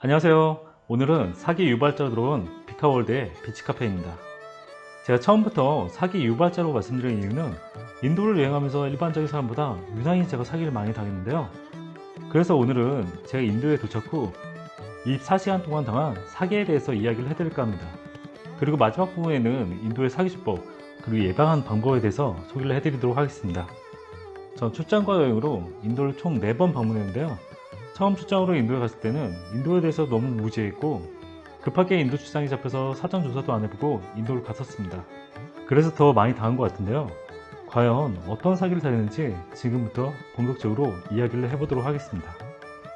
안녕하세요. 오늘은 사기 유발자로 들어온 비카월드의 비치카페입니다. 제가 처음부터 사기 유발자로 말씀드린 이유는 인도를 여행하면서 일반적인 사람보다 유난히 제가 사기를 많이 당했는데요. 그래서 오늘은 제가 인도에 도착 후 24시간 동안 당한 사기에 대해서 이야기를 해드릴까 합니다. 그리고 마지막 부분에는 인도의 사기 수법 그리고 예방한 방법에 대해서 소개를 해드리도록 하겠습니다. 전 출장과 여행으로 인도를 총 4번 방문했는데요. 처음 출장으로 인도에 갔을 때는 인도에 대해서 너무 무지했고 급하게 인도 출장이 잡혀서 사전 조사도 안 해보고 인도를 갔었습니다. 그래서 더 많이 당한 것 같은데요. 과연 어떤 사기를 당했는지 지금부터 본격적으로 이야기를 해보도록 하겠습니다.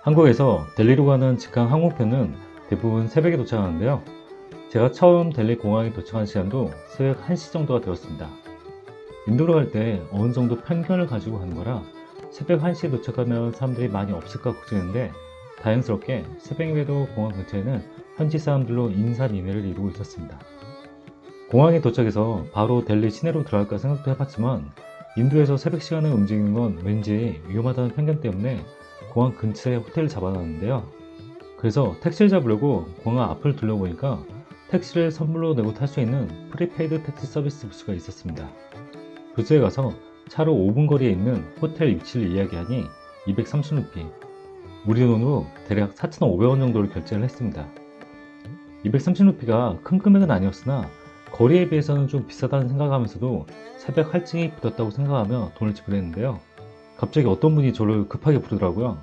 한국에서 델리로 가는 직항 항공편은 대부분 새벽에 도착하는데요. 제가 처음 델리 공항에 도착한 시간도 새벽 1시 정도가 되었습니다. 인도로 갈 때 어느 정도 편견을 가지고 가는 거라 새벽 1시에 도착하면 사람들이 많이 없을까 걱정했는데 다행스럽게 새벽에도 공항 근처에는 현지 사람들로 인산인해를 이루고 있었습니다. 공항에 도착해서 바로 델리 시내로 들어갈까 생각도 해봤지만 인도에서 새벽 시간에 움직이는 건 왠지 위험하다는 편견 때문에 공항 근처에 호텔을 잡아놨는데요. 그래서 택시를 잡으려고 공항 앞을 둘러보니까 택시를 선물로 내고 탈 수 있는 프리페이드 택시 서비스 부스가 있었습니다. 부스에 가서 차로 5분 거리에 있는 호텔 위치를 이야기하니 230루피, 우리 돈으로 대략 4,500원 정도를 결제를 했습니다. 230루피가 큰 금액은 아니었으나 거리에 비해서는 좀 비싸다는 생각하면서도 새벽 할증이 붙었다고 생각하며 돈을 지불했는데요. 갑자기 어떤 분이 저를 급하게 부르더라고요.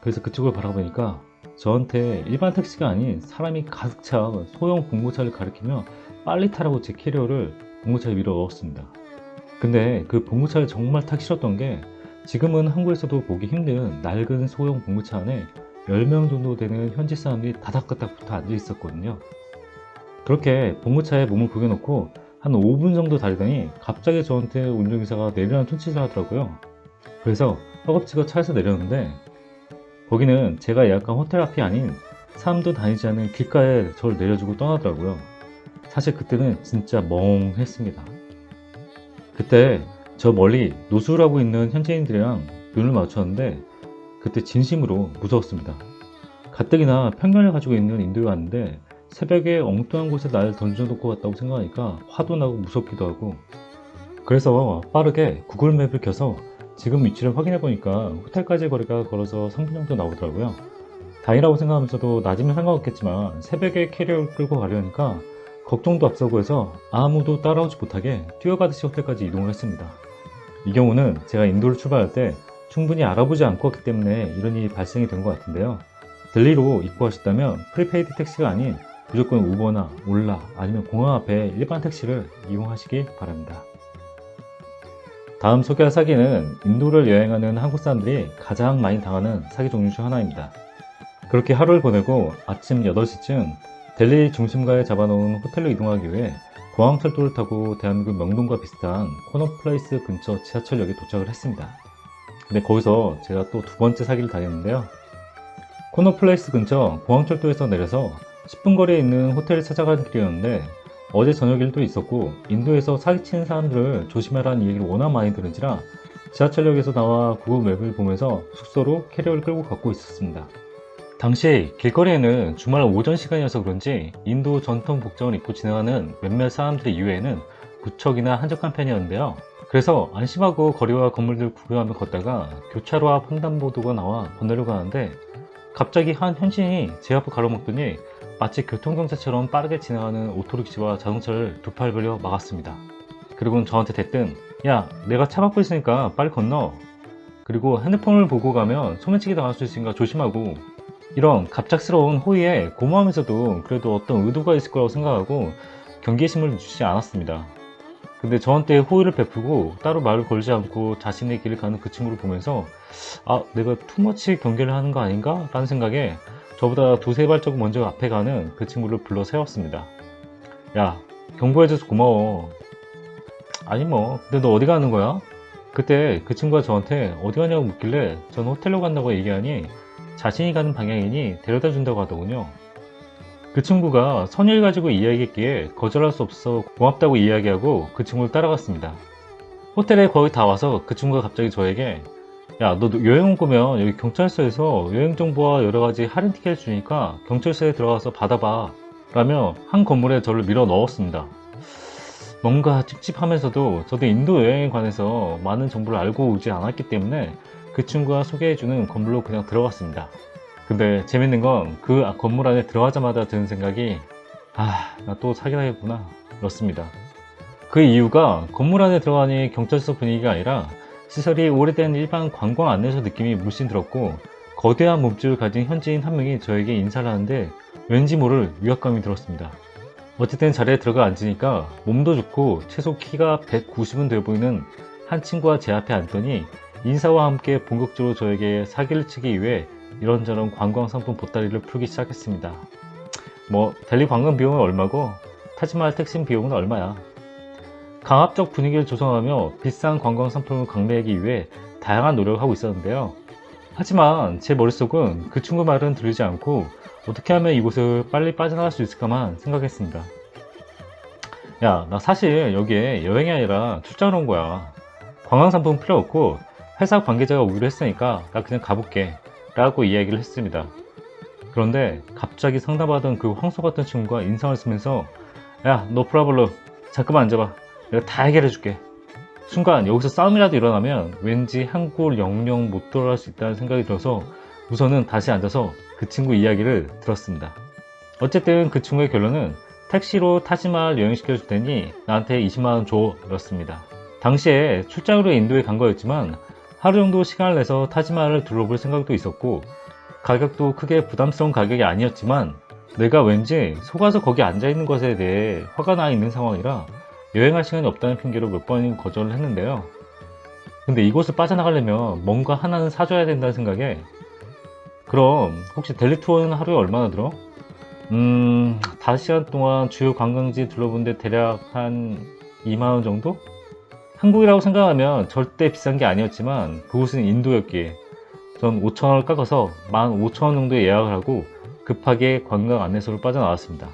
그래서 그쪽을 바라보니까 저한테 일반 택시가 아닌 사람이 가득 차 소형 봉고차를 가리키며 빨리 타라고 제 캐리어를 봉고차에 밀어 넣었습니다. 근데 그 봉고차를 정말 타기 싫었던 게 지금은 한국에서도 보기 힘든 낡은 소형 봉고차 안에 10명 정도 되는 현지 사람들이 다닥다닥 붙어 앉아 있었거든요. 그렇게 봉고차에 몸을 구겨놓고 한 5분 정도 달리더니 갑자기 저한테 운전기사가 내리라는 손짓을 하더라고요. 그래서 허겁지겁 차에서 내렸는데 거기는 제가 예약한 호텔 앞이 아닌 사람도 다니지 않는 길가에 저를 내려주고 떠나더라고요. 사실 그때는 진짜 멍했습니다. 그때 저 멀리 노숙하고 있는 현지인들이랑 눈을 마주쳤는데 그때 진심으로 무서웠습니다. 가뜩이나 편견을 가지고 있는 인도에 왔는데 새벽에 엉뚱한 곳에 날 던져놓고 갔다고 생각하니까 화도 나고 무섭기도 하고 그래서 빠르게 구글맵을 켜서 지금 위치를 확인해 보니까 호텔까지 거리가 걸어서 3분 정도 나오더라고요. 다행이라고 생각하면서도 낮이면 상관없겠지만 새벽에 캐리어를 끌고 가려니까 걱정도 앞서고 해서 아무도 따라오지 못하게 뛰어가듯이 호텔까지 이동을 했습니다. 이 경우는 제가 인도를 출발할 때 충분히 알아보지 않고 왔기 때문에 이런 일이 발생이 된 것 같은데요. 델리로 입국하셨다면 프리페이드 택시가 아닌 무조건 우버나 올라 아니면 공항 앞에 일반 택시를 이용하시기 바랍니다. 다음 소개할 사기는 인도를 여행하는 한국 사람들이 가장 많이 당하는 사기 종류 중 하나입니다. 그렇게 하루를 보내고 아침 8시쯤 델리 중심가에 잡아놓은 호텔로 이동하기 위해 공항철도를 타고 대한민국 명동과 비슷한 코너플레이스 근처 지하철역에 도착을 했습니다. 근데 거기서 제가 또 두 번째 사기를 당했는데요. 코너플레이스 근처 공항철도에서 내려서 10분 거리에 있는 호텔을 찾아가는 길이었는데 어제 저녁 일도 있었고 인도에서 사기치는 사람들을 조심하라는 얘기를 워낙 많이 들은지라 지하철역에서 나와 구글 맵을 보면서 숙소로 캐리어를 끌고 갔고 있었습니다. 당시 길거리에는 주말 오전 시간이어서 그런지 인도 전통 복장을 입고 지나가는 몇몇 사람들의 이외에는 무척이나 한적한 편이었는데요. 그래서 안심하고 거리와 건물들 구경하며 걷다가 교차로 앞 횡단보도가 나와 건너려고 하는데 갑자기 한 현지인이 제 앞을 가로막더니 마치 교통경찰처럼 빠르게 지나가는 오토릭시와 자동차를 두 팔 벌려 막았습니다. 그리고는 저한테 대뜸 야 내가 차 막고 있으니까 빨리 건너, 그리고 핸드폰을 보고 가면 소매치기 당할 수 있으니까 조심하고, 이런 갑작스러운 호의에 고마우면서도 그래도 어떤 의도가 있을 거라고 생각하고 경계심을 주지 않았습니다. 근데 저한테 호의를 베푸고 따로 말을 걸지 않고 자신의 길을 가는 그 친구를 보면서 아 내가 투머치 경계를 하는 거 아닌가? 라는 생각에 저보다 두세 발자국 먼저 앞에 가는 그 친구를 불러 세웠습니다. 야 경고해줘서 고마워. 아니 뭐 근데 너 어디 가는 거야? 그때 그 친구가 저한테 어디 가냐고 묻길래 전 호텔로 간다고 얘기하니 자신이 가는 방향이니 데려다 준다고 하더군요. 그 친구가 선의를 가지고 이야기했기에 거절할 수 없어 고맙다고 이야기하고 그 친구를 따라갔습니다. 호텔에 거의 다 와서 그 친구가 갑자기 저에게 야, 너 여행 온 거면 여기 경찰서에서 여행정보와 여러가지 할인 티켓 주니까 경찰서에 들어가서 받아봐 라며 한 건물에 저를 밀어 넣었습니다. 뭔가 찝찝하면서도 저도 인도 여행에 관해서 많은 정보를 알고 오지 않았기 때문에 그 친구가 소개해주는 건물로 그냥 들어갔습니다. 근데 재밌는 건 그 건물 안에 들어가자마자 드는 생각이 나 또 사기당했구나 였습니다. 그 이유가 건물 안에 들어가니 경찰서 분위기가 아니라 시설이 오래된 일반 관광 안내소 느낌이 물씬 들었고, 거대한 몸집을 가진 현지인 한 명이 저에게 인사를 하는데 왠지 모를 위압감이 들었습니다. 어쨌든 자리에 들어가 앉으니까 몸도 좋고 최소 키가 190은 돼 보이는 한 친구가 제 앞에 앉더니 인사와 함께 본격적으로 저에게 사기를 치기 위해 이런저런 관광 상품 보따리를 풀기 시작했습니다. 뭐 델리 관광 비용은 얼마고 타지마할 택시 비용은 얼마야. 강압적 분위기를 조성하며 비싼 관광 상품을 강매하기 위해 다양한 노력을 하고 있었는데요. 하지만 제 머릿속은 그 친구 말은 들리지 않고 어떻게 하면 이곳을 빨리 빠져나갈 수 있을까만 생각했습니다. 야, 나 사실 여기에 여행이 아니라 출장을 온 거야. 관광 상품 필요 없고 회사 관계자가 오기로 했으니까 나 그냥 가볼게 라고 이야기를 했습니다. 그런데 갑자기 상담하던 그 황소 같은 친구가 인상을 쓰면서 야, 너 프라블로 잠깐만 앉아봐. 내가 다 해결해 줄게. 순간 여기서 싸움이라도 일어나면 왠지 한국을 영영 못 돌아갈 수 있다는 생각이 들어서 우선은 다시 앉아서 그 친구 이야기를 들었습니다. 어쨌든 그 친구의 결론은 택시로 타지마할 여행시켜 줄 테니 나한테 20만원 줘 였습니다. 당시에 출장으로 인도에 간 거였지만 하루 정도 시간을 내서 타지마할을 둘러볼 생각도 있었고, 가격도 크게 부담스러운 가격이 아니었지만 내가 왠지 속아서 거기 앉아있는 것에 대해 화가 나 있는 상황이라 여행할 시간이 없다는 핑계로 몇 번이고 거절을 했는데요. 근데 이곳을 빠져나가려면 뭔가 하나는 사줘야 된다는 생각에 그럼 혹시 델리 투어는 하루에 얼마나 들어? 5시간 동안 주요 관광지 둘러본데 대략 한 2만원 정도? 한국이라고 생각하면 절대 비싼 게 아니었지만 그곳은 인도였기에 전 5,000원을 깎아서 15,000원 정도에 예약을 하고 급하게 관광 안내소를 빠져나왔습니다.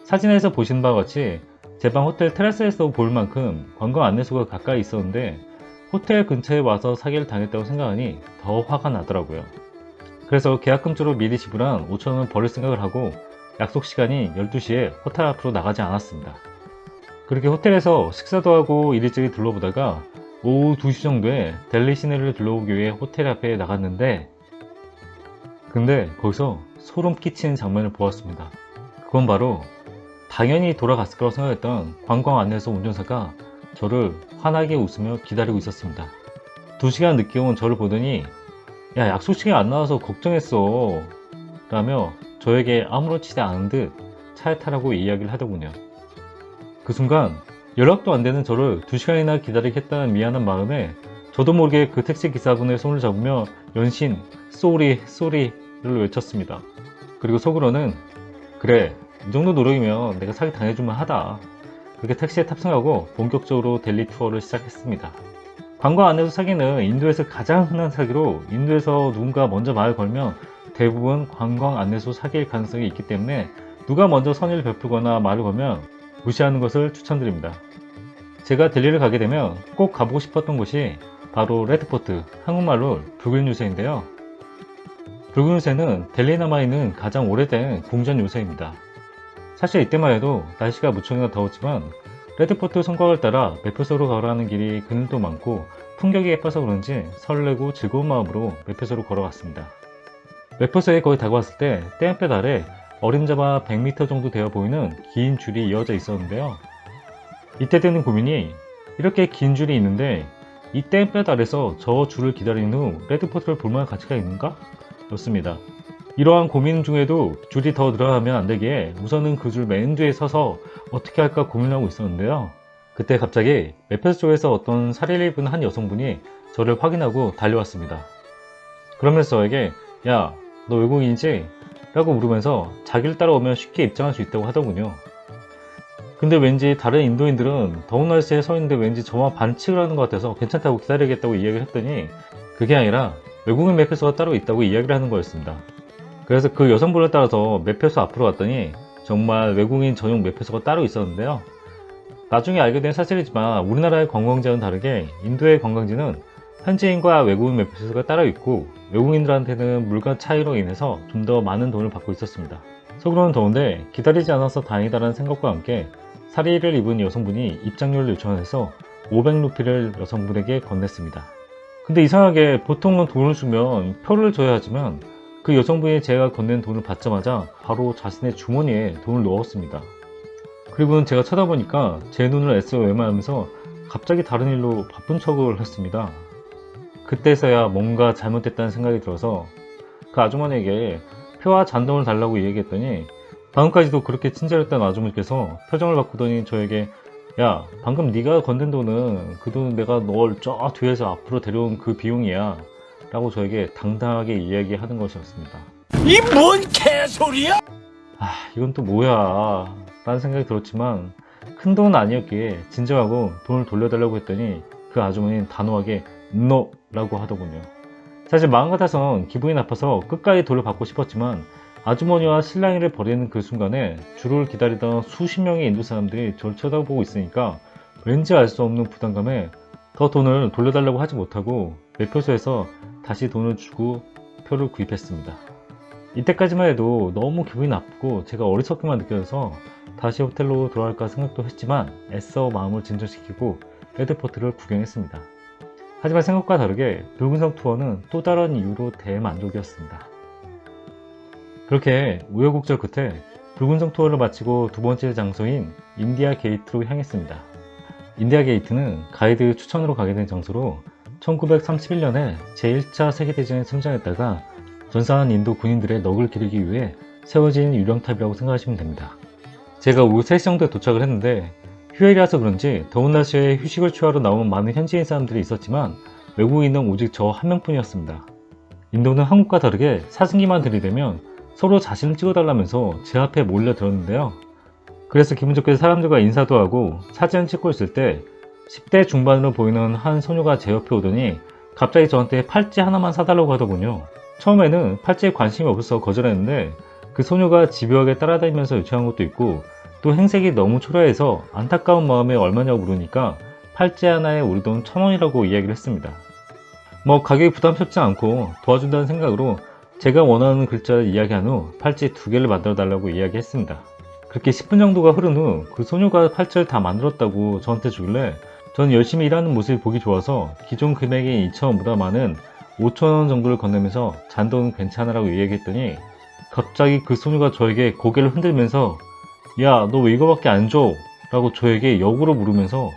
사진에서 보시는 바와 같이 제 방 호텔 테라스에서 볼 만큼 관광 안내소가 가까이 있었는데 호텔 근처에 와서 사기를 당했다고 생각하니 더 화가 나더라고요. 그래서 계약금조로 미리 지불한 5,000원을 버릴 생각을 하고 약속 시간이 12시에 호텔 앞으로 나가지 않았습니다. 그렇게 호텔에서 식사도 하고 이리저리 둘러보다가 오후 2시 정도에 델리 시내를 둘러보기 위해 호텔 앞에 나갔는데 근데 거기서 소름 끼치는 장면을 보았습니다. 그건 바로 당연히 돌아갔을 거라고 생각했던 관광 안내소 운전사가 저를 환하게 웃으며 기다리고 있었습니다. 2시간 늦게 온 저를 보더니 야, 약속 시간에 안 나와서 걱정했어 라며 저에게 아무렇지도 않은 듯 차에 타라고 이야기를 하더군요. 그 순간 연락도 안 되는 저를 2시간이나 기다리게 했다는 미안한 마음에 저도 모르게 그 택시 기사분의 손을 잡으며 연신 쏘리를 외쳤습니다. 그리고 속으로는 그래, 이 정도 노력이면 내가 사기 당해줄만 하다. 그렇게 택시에 탑승하고 본격적으로 델리 투어를 시작했습니다. 관광 안내소 사기는 인도에서 가장 흔한 사기로 인도에서 누군가 먼저 말을 걸면 대부분 관광 안내소 사기일 가능성이 있기 때문에 누가 먼저 선의를 베풀거나 말을 걸면 무시하는 것을 추천드립니다. 제가 델리를 가게 되면 꼭 가보고 싶었던 곳이 바로 레드포트, 한국말로 붉은 요새인데요. 붉은 요새는 델리에 남아있는 가장 오래된 궁전 요새입니다. 사실 이때만 해도 날씨가 무척이나 더웠지만 레드포트 성곽을 따라 매표소로 걸어가는 길이 그늘도 많고 풍경이 예뻐서 그런지 설레고 즐거운 마음으로 매표소로 걸어갔습니다. 매표소에 거의 다가왔을 때 땡볕 아래 어림잡아 100m 정도 되어 보이는 긴 줄이 이어져 있었는데요. 이때 드는 고민이 이렇게 긴 줄이 있는데 이 땡볕 아래서 저 줄을 기다린 후 레드포트를 볼만한 가치가 있는가? 였습니다. 이러한 고민 중에도 줄이 더 늘어나면 안 되기에 우선은 그 줄 맨 뒤에 서서 어떻게 할까 고민하고 있었는데요. 그때 갑자기 매표소 쪽에서 어떤 살해를 입은 한 여성분이 저를 확인하고 달려왔습니다. 그러면서 저에게 야, 너 외국인이지? 라고 물으면서 자기를 따라오면 쉽게 입장할 수 있다고 하더군요. 근데 왠지 다른 인도인들은 더운 날씨에 서 있는데 왠지 저만 반칙을 하는 것 같아서 괜찮다고 기다리겠다고 이야기를 했더니 그게 아니라 외국인 매표소가 따로 있다고 이야기를 하는 거였습니다. 그래서 그 여성분을 따라서 매표소 앞으로 갔더니 정말 외국인 전용 매표소가 따로 있었는데요. 나중에 알게 된 사실이지만 우리나라의 관광지와는 다르게 인도의 관광지는 현지인과 외국인 매표소가 따로 있고 외국인들한테는 물가 차이로 인해서 좀 더 많은 돈을 받고 있었습니다. 속으로는 더운데 기다리지 않아서 다행이다라는 생각과 함께 사리를 입은 여성분이 입장료를 요청해서 500루피를 여성분에게 건넸습니다. 근데 이상하게 보통은 돈을 주면 표를 줘야 하지만 그 여성분이 제가 건넨 돈을 받자마자 바로 자신의 주머니에 돈을 넣었습니다. 그리고는 제가 쳐다보니까 제 눈을 애써 외면하면서 갑자기 다른 일로 바쁜 척을 했습니다. 그때서야 뭔가 잘못됐다는 생각이 들어서 그 아주머니에게 표와 잔돈을 달라고 얘기했더니 방금까지도 그렇게 친절했던 아주머니께서 표정을 바꾸더니 저에게 야, 방금 네가 건넨 돈은 그 돈은 내가 널 저 뒤에서 앞으로 데려온 그 비용이야 라고 저에게 당당하게 이야기하는 것이었습니다. 이 뭔 개소리야? 이건 또 뭐야 라는 생각이 들었지만 큰 돈은 아니었기에 진정하고 돈을 돌려달라고 했더니 그 아주머니는 단호하게 NO 라고 하더군요. 사실 마음 같아선 기분이 나빠서 끝까지 돌려받고 싶었지만 아주머니와 실랑이를 벌이는 그 순간에 줄을 기다리던 수십 명의 인도 사람들이 저를 쳐다보고 있으니까 왠지 알 수 없는 부담감에 더 돈을 돌려달라고 하지 못하고 매표소에서 다시 돈을 주고 표를 구입했습니다. 이때까지만 해도 너무 기분이 나쁘고 제가 어리석기만 느껴져서 다시 호텔로 돌아갈까 생각도 했지만 애써 마음을 진정시키고 레드포트를 구경했습니다. 하지만 생각과 다르게 붉은 성 투어는 또 다른 이유로 대만족이었습니다. 그렇게 우여곡절 끝에 붉은 성 투어를 마치고 두 번째 장소인 인디아 게이트로 향했습니다. 인디아 게이트는 가이드 추천으로 가게 된 장소로 1931년에 제1차 세계대전에 승전했다가 전사한 인도 군인들의 넋을 기리기 위해 세워진 유령탑이라고 생각하시면 됩니다. 제가 오후 3시 정도에 도착을 했는데 휴일이라서 그런지 더운 날씨에 휴식을 취하러 나온 많은 현지인 사람들이 있었지만 외국인은 오직 저 한 명뿐이었습니다. 인도는 한국과 다르게 사진기만 들이대면 서로 자신을 찍어달라면서 제 앞에 몰려들었는데요. 그래서 기분 좋게 사람들과 인사도 하고 사진을 찍고 있을 때 10대 중반으로 보이는 한 소녀가 제 옆에 오더니 갑자기 저한테 팔찌 하나만 사달라고 하더군요. 처음에는 팔찌에 관심이 없어서 거절했는데 그 소녀가 집요하게 따라다니면서 요청한 것도 있고 또 행색이 너무 초라해서 안타까운 마음에 얼마냐고 물으니까 팔찌 하나에 우리 돈 1,000원이라고 이야기를 했습니다. 가격이 부담스럽지 않고 도와준다는 생각으로 제가 원하는 글자를 이야기한 후 팔찌 2개를 만들어 달라고 이야기했습니다. 그렇게 10분 정도가 흐른 후 그 소녀가 팔찌를 다 만들었다고 저한테 주길래 저는 열심히 일하는 모습이 보기 좋아서 기존 금액인 2,000원보다 많은 5,000원 정도를 건네면서 잔돈 괜찮으라고 이야기했더니 갑자기 그 소녀가 저에게 고개를 흔들면서 야, 너 왜 이거밖에 안 줘? 라고 저에게 역으로 물으면서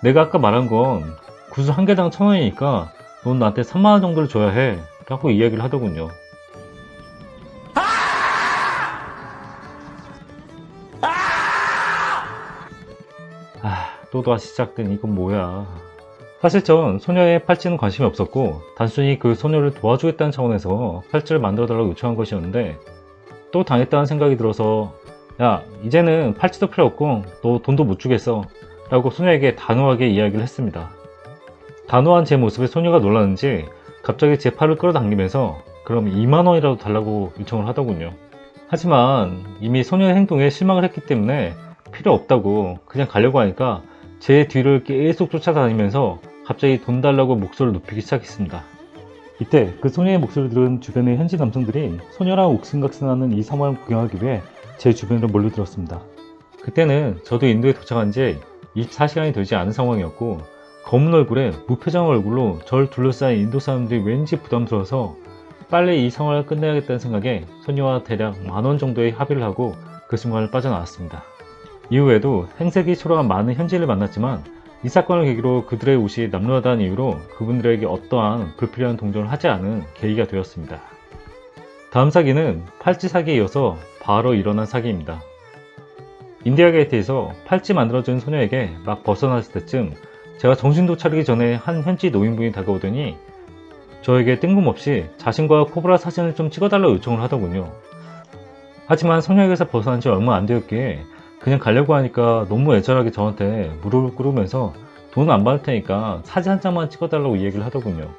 내가 아까 말한 건 구슬 한 개당 1,000원이니까 넌 나한테 3만원 정도를 줘야 해 라고 이야기를 하더군요. 또 시작된 이건 뭐야. 사실 전 소녀의 팔찌는 관심이 없었고 단순히 그 소녀를 도와주겠다는 차원에서 팔찌를 만들어 달라고 요청한 것이었는데 또 당했다는 생각이 들어서 야, 이제는 팔찌도 필요 없고 너 돈도 못 주겠어 라고 소녀에게 단호하게 이야기를 했습니다. 단호한 제 모습에 소녀가 놀랐는지 갑자기 제 팔을 끌어당기면서 그럼 2만원이라도 달라고 요청을 하더군요. 하지만 이미 소녀의 행동에 실망을 했기 때문에 필요 없다고 그냥 가려고 하니까 제 뒤를 계속 쫓아다니면서 갑자기 돈 달라고 목소리를 높이기 시작했습니다. 이때 그 소녀의 목소리를 들은 주변의 현지 남성들이 소녀랑 옥신각신하는 이 상황을 구경하기 위해 제 주변으로 몰려들었습니다. 그때는 저도 인도에 도착한 지 24시간이 되지 않은 상황이었고 검은 얼굴에 무표정 얼굴로 절 둘러싸인 인도 사람들이 왠지 부담스러워서 빨리 이 상황을 끝내야겠다는 생각에 소녀와 대략 10,000원 정도의 합의를 하고 그 순간을 빠져나왔습니다. 이후에도 행색이 초라한 많은 현지인을 만났지만 이 사건을 계기로 그들의 옷이 남루하다는 이유로 그분들에게 어떠한 불필요한 동정을 하지 않은 계기가 되었습니다. 다음 사기는 팔찌 사기에 이어서 바로 일어난 사기입니다. 인디아 게이트에서 팔찌 만들어준 소녀에게 막 벗어났을 때쯤 제가 정신도 차리기 전에 한 현지 노인분이 다가오더니 저에게 뜬금없이 자신과 코브라 사진을 좀 찍어달라고 요청을 하더군요. 하지만 소녀에게서 벗어난 지 얼마 안 되었기에 그냥 가려고 하니까 너무 애절하게 저한테 무릎을 꿇으면서 돈 안 받을 테니까 사진 한 장만 찍어달라고 이야기를 하더군요.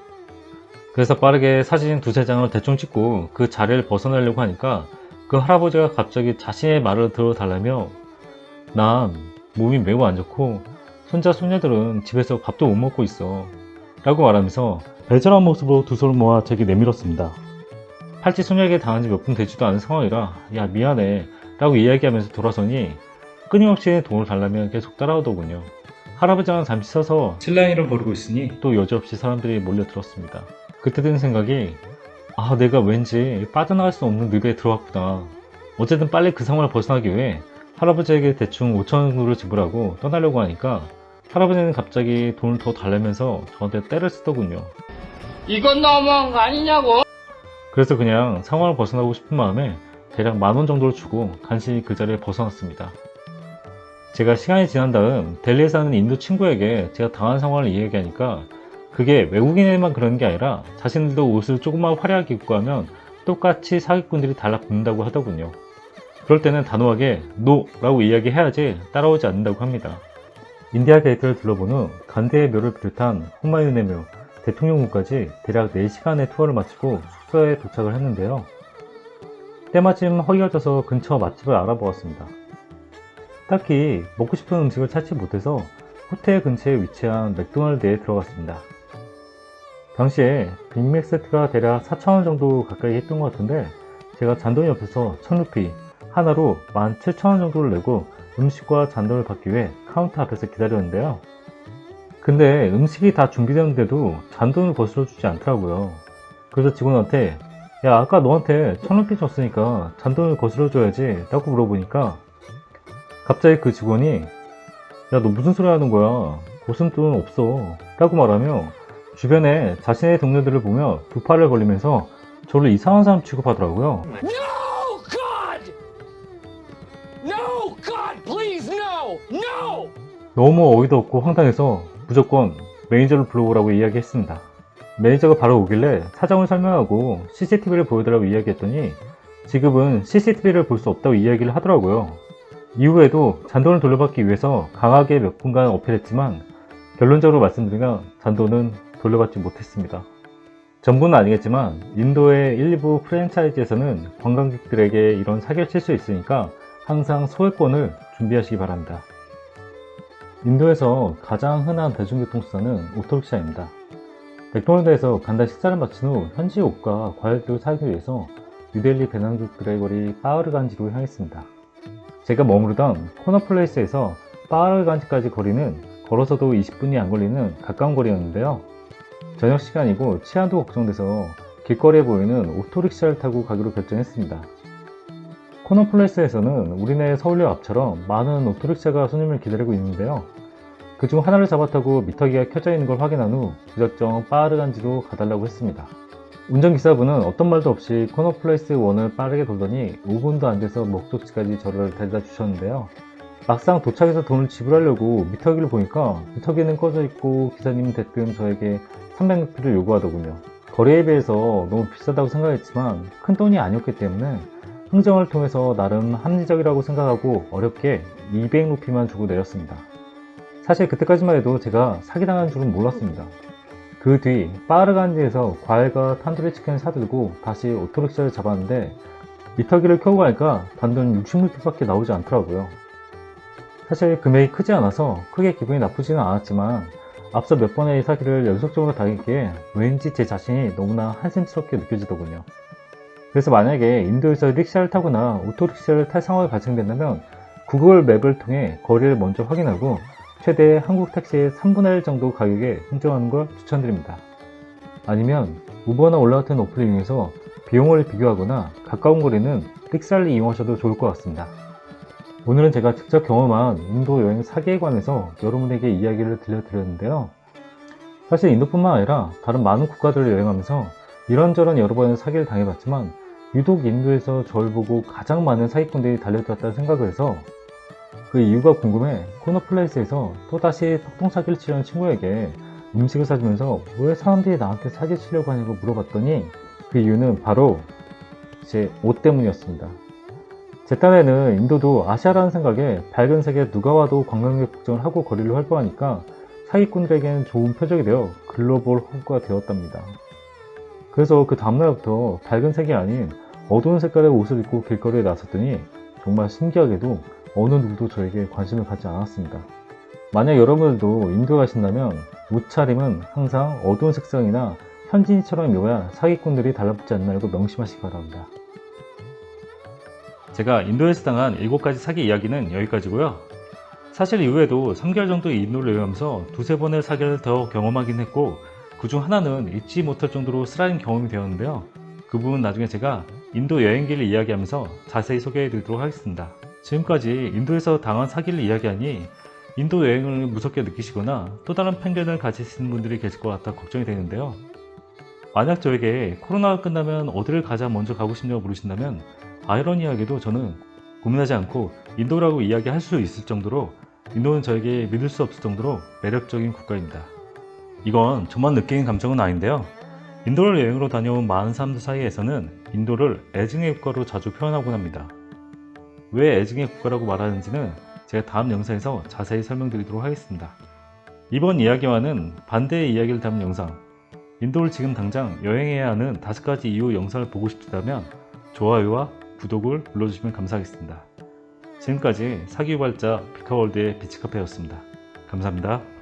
그래서 빠르게 사진 2-3장을 대충 찍고 그 자리를 벗어나려고 하니까 그 할아버지가 갑자기 자신의 말을 들어달라며 난 몸이 매우 안 좋고 손자 손녀들은 집에서 밥도 못 먹고 있어. 라고 말하면서 애절한 모습으로 두 손을 모아 제게 내밀었습니다. 팔찌 소녀에게 당한 지 몇 분 되지도 않은 상황이라 야 미안해 라고 이야기하면서 돌아서니 끊임없이 돈을 달라며 계속 따라오더군요. 할아버지는 잠시 서서 실랑이를 벌이고 있으니 또 여지없이 사람들이 몰려들었습니다. 그때 든 생각이 내가 왠지 빠져나갈 수 없는 늪에 들어왔구나. 어쨌든 빨리 그 상황을 벗어나기 위해 할아버지에게 대충 5,000원 정도를 지불하고 떠나려고 하니까 할아버지는 갑자기 돈을 더 달래면서 저한테 떼를 쓰더군요. 이건 너무한 거 아니냐고? 그래서 그냥 상황을 벗어나고 싶은 마음에 대략 10,000원 정도를 주고 간신히 그 자리를 벗어났습니다. 제가 시간이 지난 다음 델리에 사는 인도 친구에게 제가 당한 상황을 이야기하니까 그게 외국인에만 그런 게 아니라 자신들도 옷을 조금만 화려하게 입고 하면 똑같이 사기꾼들이 달라붙는다고 하더군요. 그럴 때는 단호하게 NO! 라고 이야기해야지 따라오지 않는다고 합니다. 인디아 게이트를 둘러본 후 간디의 묘를 비롯한 후마윤의 묘, 대통령궁까지 대략 4시간의 투어를 마치고 숙소에 도착을 했는데요. 때마침 허기가 져서 근처 맛집을 알아보았습니다. 딱히 먹고 싶은 음식을 찾지 못해서 호텔 근처에 위치한 맥도날드에 들어갔습니다. 당시에 빅맥 세트가 대략 4,000원 정도 가까이 했던 것 같은데 제가 잔돈이 없어서 1,000루피 하나로 17,000원 정도를 내고 음식과 잔돈을 받기 위해 카운터 앞에서 기다렸는데요. 근데 음식이 다 준비되었는데도 잔돈을 거슬러 주지 않더라고요. 그래서 직원한테 야 아까 너한테 1,000루피 줬으니까 잔돈을 거슬러 줘야지 라고 물어보니까 갑자기 그 직원이 야 너 무슨 소리 하는 거야 무슨 돈 없어 라고 말하며 주변에 자신의 동료들을 보며 두 팔을 벌리면서 저를 이상한 사람 취급하더라고요. No, God! No, God, please, no! No! 너무 어이도 없고 황당해서 무조건 매니저를 불러오라고 이야기했습니다. 매니저가 바로 오길래 사정을 설명하고 CCTV를 보여달라고 이야기했더니 지금은 CCTV를 볼 수 없다고 이야기를 하더라고요. 이후에도 잔돈을 돌려받기 위해서 강하게 몇 분간 어필했지만 결론적으로 말씀드리면 잔돈은 돌려받지 못했습니다. 전부는 아니겠지만 인도의 일부 프랜차이즈에서는 관광객들에게 이런 사기를 칠 수 있으니까 항상 소액권을 준비하시기 바랍니다. 인도에서 가장 흔한 대중교통수단은 오토릭샤입니다. 맥도날드에서 간단히 식사를 마친 후 현지 옷과 과일들을 사기 위해서 뉴델리 배낭족들의 거리 빠르간지로 향했습니다. 제가 머무르던 코너플레이스에서 빠르간지까지 거리는 걸어서도 20분이 안 걸리는 가까운 거리였는데요. 저녁 시간이고 치안도 걱정돼서 길거리에 보이는 오토릭샤를 타고 가기로 결정했습니다. 코너플레이스에서는 우리네 서울역 앞처럼 많은 오토릭샤가 손님을 기다리고 있는데요. 그중 하나를 잡아 타고 미터기가 켜져 있는 걸 확인한 후 무작정 빠르간지로 가달라고 했습니다. 운전기사분은 어떤 말도 없이 코너플레이스 1을 빠르게 돌더니 5분도 안 돼서 목적지까지 저를 데려다 주셨는데요. 막상 도착해서 돈을 지불하려고 미터기를 보니까 미터기는 꺼져 있고 기사님은 대뜸 저에게 300루피를 요구하더군요. 거리에 비해서 너무 비싸다고 생각했지만 큰 돈이 아니었기 때문에 흥정을 통해서 나름 합리적이라고 생각하고 어렵게 200루피만 주고 내렸습니다. 사실 그때까지만 해도 제가 사기당한 줄은 몰랐습니다. 그 뒤 빠르간지에서 과일과 탄두리 치킨을 사들고 다시 오토릭샤를 잡았는데 미터기를 켜고 가니까 단돈 60루피밖에 나오지 않더라고요. 사실 금액이 크지 않아서 크게 기분이 나쁘지는 않았지만 앞서 몇 번의 사기를 연속적으로 당했기에 왠지 제 자신이 너무나 한심스럽게 느껴지더군요. 그래서 만약에 인도에서 릭샤를 타거나 오토릭샤를 탈 상황이 발생된다면 구글 맵을 통해 거리를 먼저 확인하고 최대 한국 택시의 3분의 1 정도 가격에 흥정하는 걸 추천드립니다. 아니면 우버나 올라 같은 어플을 이용해서 비용을 비교하거나 가까운 거리는 릭샤를 이용하셔도 좋을 것 같습니다. 오늘은 제가 직접 경험한 인도 여행 사기에 관해서 여러분에게 이야기를 들려드렸는데요. 사실 인도뿐만 아니라 다른 많은 국가들을 여행하면서 이런저런 여러 번의 사기를 당해봤지만 유독 인도에서 저를 보고 가장 많은 사기꾼들이 달려들었다는 생각을 해서 그 이유가 궁금해 코너플레이스에서 또다시 턱통사기를 치려는 친구에게 음식을 사주면서 왜 사람들이 나한테 사기 치려고 하냐고 물어봤더니 그 이유는 바로 제 옷 때문이었습니다. 제 딴에는 인도도 아시아라는 생각에 밝은 색에 누가 와도 관광객 걱정을 하고 거리를 활보하니까 사기꾼들에게는 좋은 표적이 되어 글로벌 호구가 되었답니다. 그래서 그 다음날부터 밝은 색이 아닌 어두운 색깔의 옷을 입고 길거리에 나섰더니 정말 신기하게도 어느 누구도 저에게 관심을 갖지 않았습니다. 만약 여러분들도 인도 가신다면 옷차림은 항상 어두운 색상이나 현지인처럼 입어야 사기꾼들이 달라붙지 않는다고 명심하시기 바랍니다. 제가 인도에서 당한 7가지 사기 이야기는 여기까지고요. 사실 이후에도 3개월 정도 인도를 여행하면서 두세 번의 사기를 더 경험하긴 했고, 그중 하나는 잊지 못할 정도로 쓰라린 경험이 되었는데요. 그 부분 나중에 제가 인도 여행기를 이야기하면서 자세히 소개해 드리도록 하겠습니다. 지금까지 인도에서 당한 사기를 이야기하니 인도 여행을 무섭게 느끼시거나 또 다른 편견을 가지시는 분들이 계실 것 같아 걱정이 되는데요. 만약 저에게 코로나가 끝나면 어디를 가장 먼저 가고 싶냐고 물으신다면 아이러니하게도 저는 고민하지 않고 인도라고 이야기할 수 있을 정도로, 인도는 저에게 믿을 수 없을 정도로 매력적인 국가입니다. 이건 저만 느끼는 감정은 아닌데요. 인도를 여행으로 다녀온 많은 사람들 사이에서는 인도를 애증의 국가로 자주 표현하곤 합니다. 왜 애증의 국가라고 말하는지는 제가 다음 영상에서 자세히 설명드리도록 하겠습니다. 이번 이야기와는 반대의 이야기를 담은 영상, 인도를 지금 당장 여행해야 하는 5가지 이유 영상을 보고 싶다면 좋아요와 구독을 눌러주시면 감사하겠습니다. 지금까지 사기유발자 비카월드의 비치카페였습니다. 감사합니다.